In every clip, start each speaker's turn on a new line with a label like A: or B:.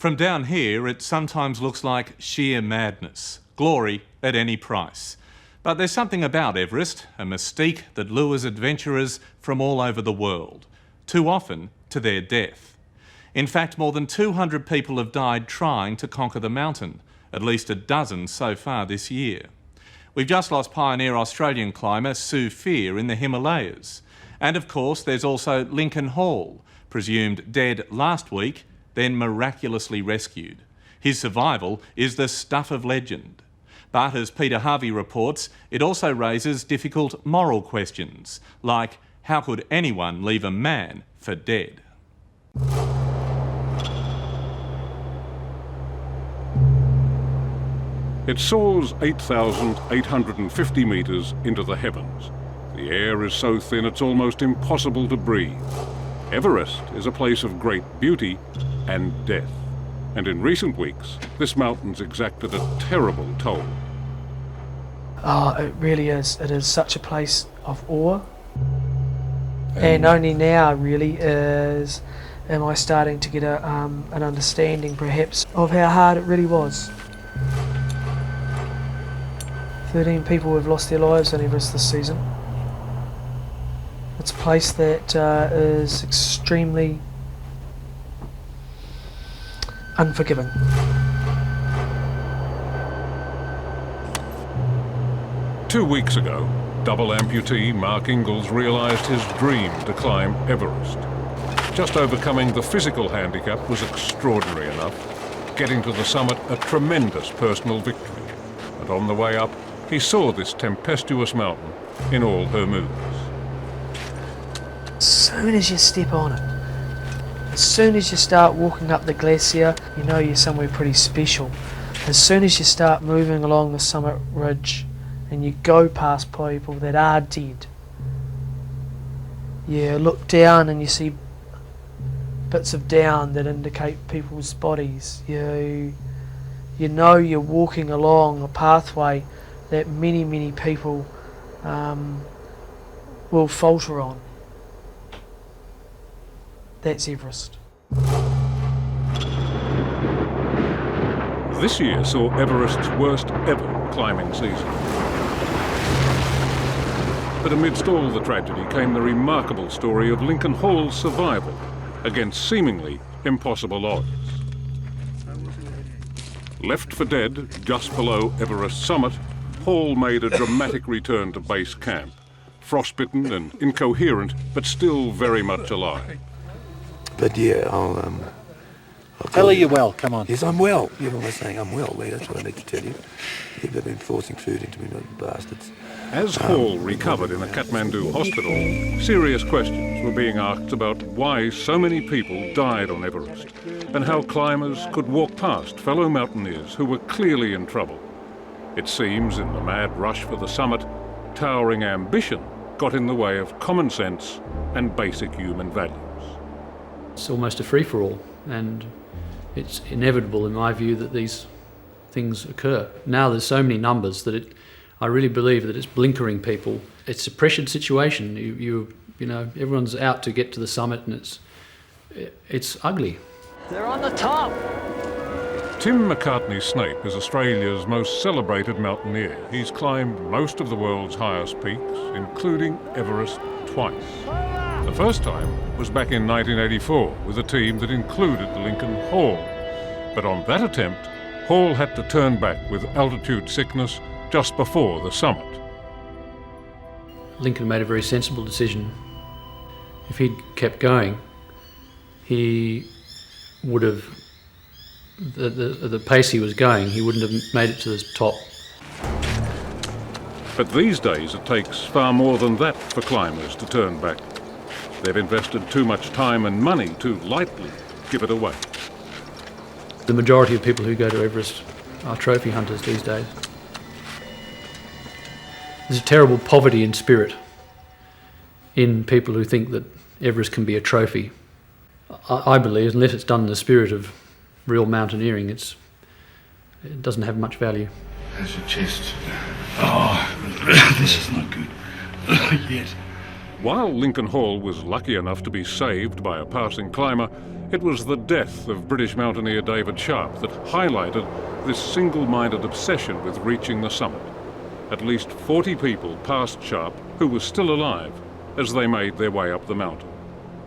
A: From down here, it sometimes looks like sheer madness, glory at any price. But there's something about Everest, a mystique that lures adventurers from all over the world, too often to their death. In fact, more than 200 people have died trying to conquer the mountain, at least a dozen so far this year. We've just lost pioneer Australian climber Sue Fear in the Himalayas. And of course, there's also Lincoln Hall, presumed dead last week, then miraculously rescued. His survival is the stuff of legend. But as Peter Harvey reports, it also raises difficult moral questions, like how could anyone leave a man for dead?
B: It soars 8,850 metres into the heavens. The air is so thin it's almost impossible to breathe. Everest is a place of great beauty and death. And in recent weeks, this mountain's exacted a terrible toll.
C: Oh, it really is. It is such a place of awe. And only now, really, am I starting to get an understanding, perhaps, of how hard it really was. 13 people have lost their lives on Everest this season. It's a place that is extremely unforgiving.
B: Two weeks ago, double amputee Mark Ingalls realised his dream to climb Everest. Just overcoming the physical handicap was extraordinary enough, getting to the summit a tremendous personal victory. And on the way up, he saw this tempestuous mountain in all her moods.
C: As soon as you step on it, as soon as you start walking up the glacier, you know you're somewhere pretty special. As soon as you start moving along the summit ridge and you go past people that are dead, you look down and you see bits of down that indicate people's bodies. You know you're walking along a pathway that many people will falter on. That's Everest.
B: This year saw Everest's worst ever climbing season. But amidst all the tragedy came the remarkable story of Lincoln Hall's survival against seemingly impossible odds. Left for dead just below Everest summit, Hall made a dramatic return to base camp, frostbitten and incoherent, but still very much alive.
D: But yeah, I'll
E: tell her you're well, come on.
D: Yes, I'm well. You're always saying I'm well, Lee, that's what I need to tell you. Yeah, they've been forcing food into me, bastards.
B: As Hall recovered in a Kathmandu hospital, serious questions were being asked about why so many people died on Everest, and how climbers could walk past fellow mountaineers who were clearly in trouble. It seems, in the mad rush for the summit, towering ambition got in the way of common sense and basic human values.
F: It's almost a free-for-all, and it's inevitable, in my view, that these things occur. Now there's so many numbers that I really believe that it's blinkering people. It's a pressured situation. You know, everyone's out to get to the summit, and it's ugly.
E: They're on the top.
B: Tim McCartney-Snape is Australia's most celebrated mountaineer. He's climbed most of the world's highest peaks, including Everest twice. The first time was back in 1984 with a team that included the Lincoln Hall. But on that attempt, Hall had to turn back with altitude sickness just before the summit.
F: Lincoln made a very sensible decision. If he'd kept going, he would have, the pace he was going, he wouldn't have made it to the top.
B: But these days it takes far more than that for climbers to turn back. They've invested too much time and money to lightly give it away.
F: The majority of people who go to Everest are trophy hunters these days. There's a terrible poverty in spirit in people who think that Everest can be a trophy. I believe, unless it's done in the spirit of real mountaineering, it doesn't have much value.
G: How's your chest? Oh, this is not good. Yet.
B: While Lincoln Hall was lucky enough to be saved by a passing climber, It was the death of British mountaineer David Sharp that highlighted this single-minded obsession with reaching the summit. At least 40 people passed Sharp, who was still alive, as they made their way up the mountain.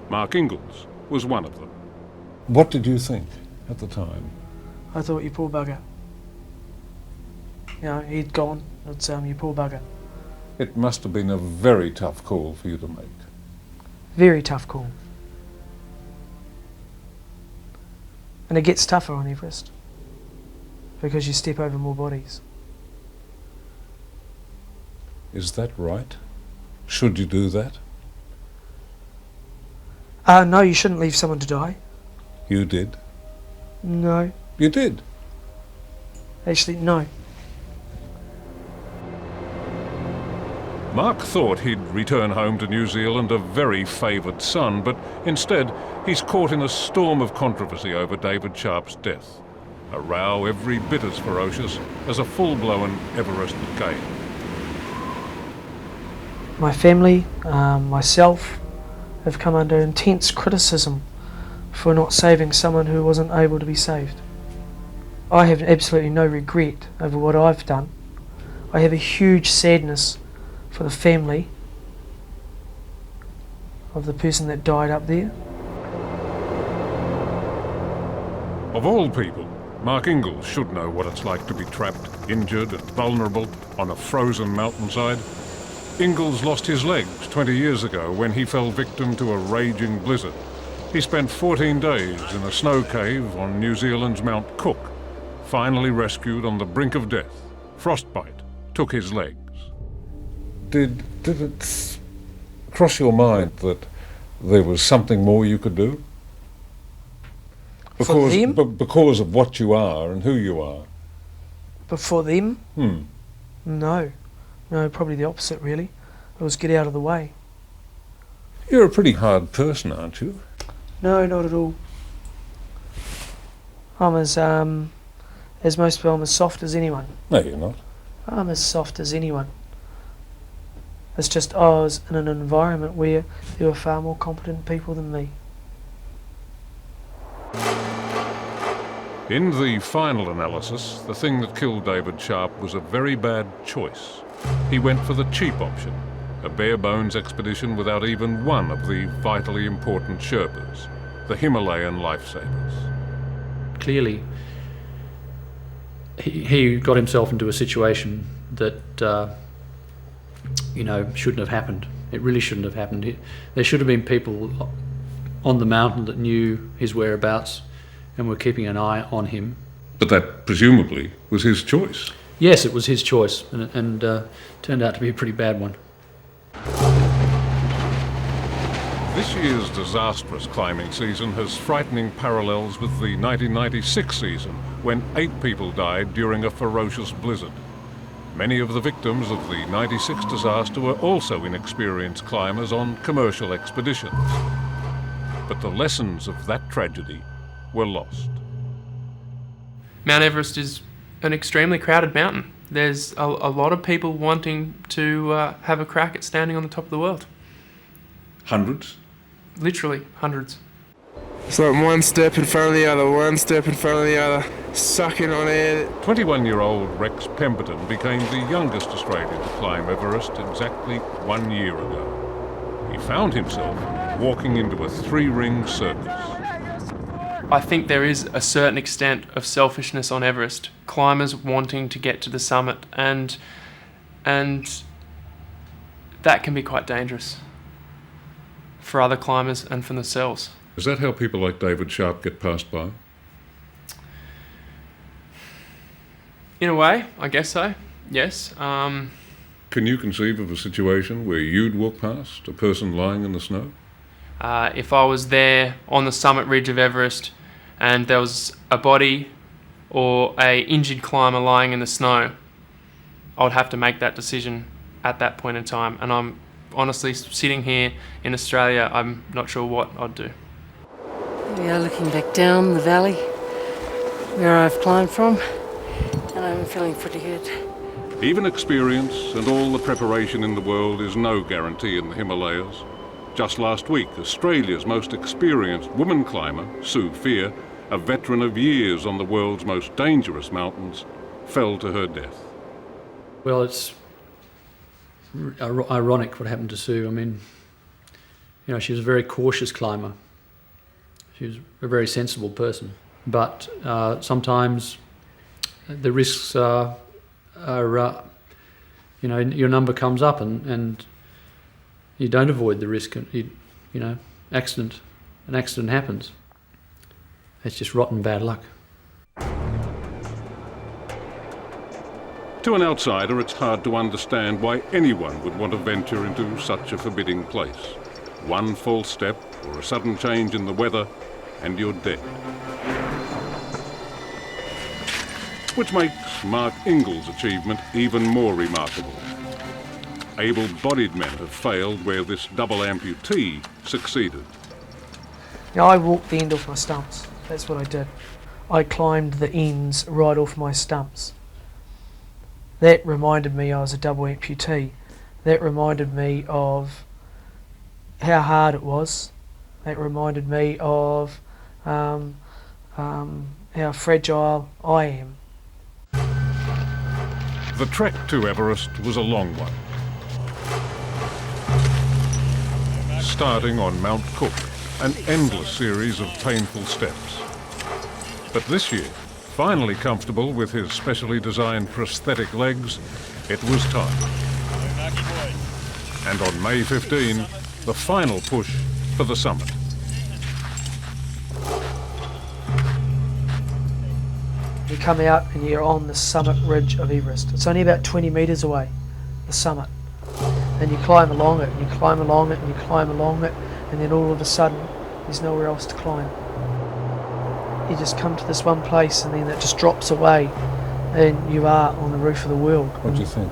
B: Mark Ingalls was one of them.
H: What did you think at the time?
C: I thought, you poor bugger. You know, he'd gone. It's you poor bugger.
H: It must have been a very tough call for you to make.
C: Very tough call. And it gets tougher on Everest because you step over more bodies.
H: Is that right? Should you do that?
C: No, you shouldn't leave someone to die.
H: You did.
C: No.
H: You did.
C: Actually, no.
B: Mark thought he'd return home to New Zealand a very favoured son, but instead he's caught in a storm of controversy over David Sharp's death. A row every bit as ferocious as a full-blown Everest game.
C: My family, myself, have come under intense criticism for not saving someone who wasn't able to be saved. I have absolutely no regret over what I've done. I have a huge sadness for the family of the person that died up there.
B: Of all people, Mark Ingalls should know what it's like to be trapped, injured and vulnerable on a frozen mountainside. Ingalls lost his legs 20 years ago when he fell victim to a raging blizzard. He spent 14 days in a snow cave on New Zealand's Mount Cook, finally rescued on the brink of death. Frostbite took his legs.
H: Did it cross your mind that there was something more you could do?
C: For them?
H: Because of what you are and who you are.
C: But for them?
H: No,
C: Probably the opposite, really. It was get out of the way.
H: You're a pretty hard person, aren't you?
C: No, not at all. I'm as most people, I'm as soft as anyone.
H: No, you're not.
C: I'm as soft as anyone. It's just I was in an environment where there were far more competent people than me.
B: In the final analysis, the thing that killed David Sharp was a very bad choice. He went for the cheap option, a bare-bones expedition without even one of the vitally important Sherpas, the Himalayan lifesavers.
F: Clearly, he got himself into a situation that, shouldn't have happened. It really shouldn't have happened. There should have been people on the mountain that knew his whereabouts and were keeping an eye on him.
B: But that, presumably, was his choice.
F: Yes, it was his choice, and turned out to be a pretty bad one.
B: This year's disastrous climbing season has frightening parallels with the 1996 season, when 8 people died during a ferocious blizzard. Many of the victims of the 96 disaster were also inexperienced climbers on commercial expeditions. But the lessons of that tragedy were lost.
I: Mount Everest is an extremely crowded mountain. There's a lot of people wanting to have a crack at standing on the top of the world.
B: Hundreds?
I: Literally hundreds.
J: It's like one step in front of the other, one step in front of the other, sucking on air.
B: 21-year-old Rex Pemberton became the youngest Australian to climb Everest exactly 1 year ago. He found himself walking into a 3-ring circus.
I: I think there is a certain extent of selfishness on Everest. Climbers wanting to get to the summit, and that can be quite dangerous for other climbers and for themselves.
B: Is that how people like David Sharp get passed by?
I: In a way, I guess so, yes.
B: Can you conceive of a situation where you'd walk past a person lying in the snow?
I: If I was there on the summit ridge of Everest and there was a body or a injured climber lying in the snow, I would have to make that decision at that point in time. And I'm honestly sitting here in Australia, I'm not sure what I'd do.
K: We are looking back down the valley where I've climbed from, and I'm feeling pretty good.
B: Even experience and all the preparation in the world is no guarantee in the Himalayas. Just last week, Australia's most experienced woman climber, Sue Fear, a veteran of years on the world's most dangerous mountains, fell to her death.
F: Well, it's ironic what happened to Sue. I mean, you know, she was a very cautious climber. She was a very sensible person. But sometimes the risks are you know, your number comes up and you don't avoid the risk. You know, an accident happens. It's just rotten bad luck.
B: To an outsider, it's hard to understand why anyone would want to venture into such a forbidding place. One false step or a sudden change in the weather and you're dead. Which makes Mark Ingall's achievement even more remarkable. Able-bodied men have failed where this double amputee succeeded.
C: Now, I walked the end off my stumps. That's what I did. I climbed the ends right off my stumps. That reminded me I was a double amputee. That reminded me of how hard it was. That reminded me of how fragile I am.
B: The trek to Everest was a long one. Starting on Mount Cook, an endless series of painful steps. But this year, finally comfortable with his specially designed prosthetic legs, it was time. And on May 15, the final push for the summit.
C: You come out and you're on the summit ridge of Everest. It's only about 20 metres away, the summit. And you climb along it, and you climb along it, and you climb along it, and then all of a sudden, there's nowhere else to climb. You just come to this one place, and then it just drops away, and you are on the roof of the world.
H: What do you think?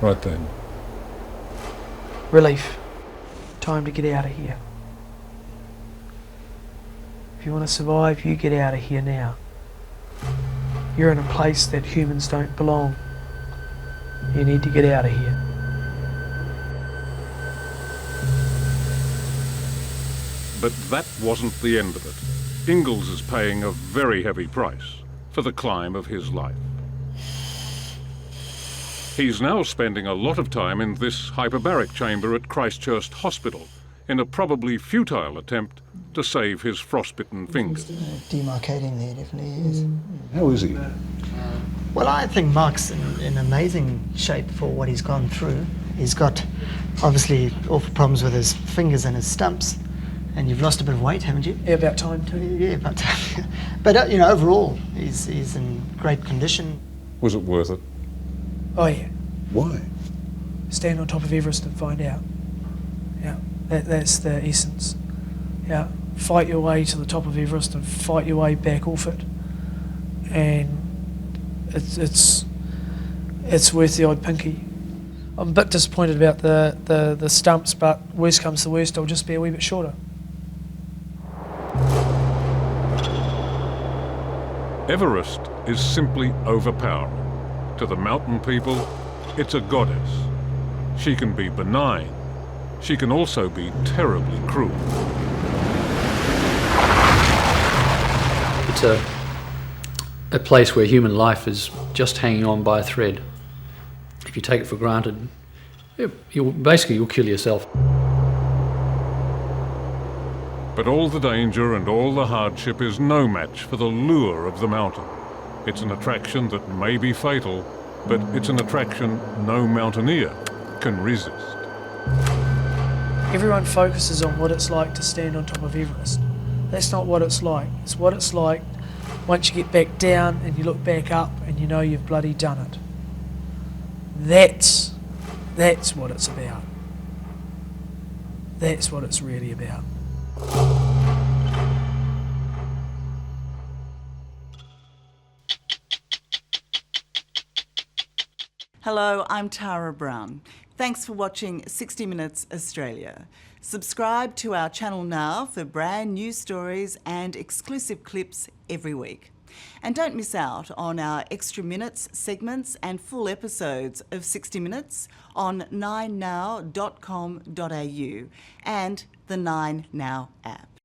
H: Right then.
C: Relief. Time to get out of here. If you want to survive, you get out of here now. You're in a place that humans don't belong. You need to get out of here.
B: But that wasn't the end of it. Ingalls is paying a very heavy price for the climb of his life. He's now spending a lot of time in this hyperbaric chamber at Christchurch Hospital in a probably futile attempt to save his frostbitten fingers.
L: Demarcating there definitely is.
H: How is he?
L: Well, I think Mark's in amazing shape for what he's gone through. He's got obviously awful problems with his fingers and his stumps, and you've lost a bit of weight, haven't you?
C: Yeah, about time too.
L: Yeah, about time. But you know, overall, he's in great condition.
H: Was it worth it?
C: Oh yeah.
H: Why?
C: Stand on top of Everest and find out. Yeah, that's the essence. Yeah, fight your way to the top of Everest and fight your way back off it, and it's worth the odd pinky. I'm a bit disappointed about the stumps, but worst comes to worst, I'll just be a wee bit shorter.
B: Everest is simply overpowering. To the mountain people, it's a goddess. She can be benign. She can also be terribly cruel.
F: It's a place where human life is just hanging on by a thread. If you take it for granted, you'll kill yourself.
B: But all the danger and all the hardship is no match for the lure of the mountain. It's an attraction that may be fatal, but it's an attraction no mountaineer can resist.
C: Everyone focuses on what it's like to stand on top of Everest. That's not what it's like. It's what it's like once you get back down and you look back up and you know you've bloody done it. That's what it's about. That's what it's really about.
M: Hello, I'm Tara Brown. Thanks for watching 60 Minutes Australia. Subscribe to our channel now for brand new stories and exclusive clips every week. And don't miss out on our extra minutes, segments and full episodes of 60 Minutes on 9now.com.au and the 9Now app.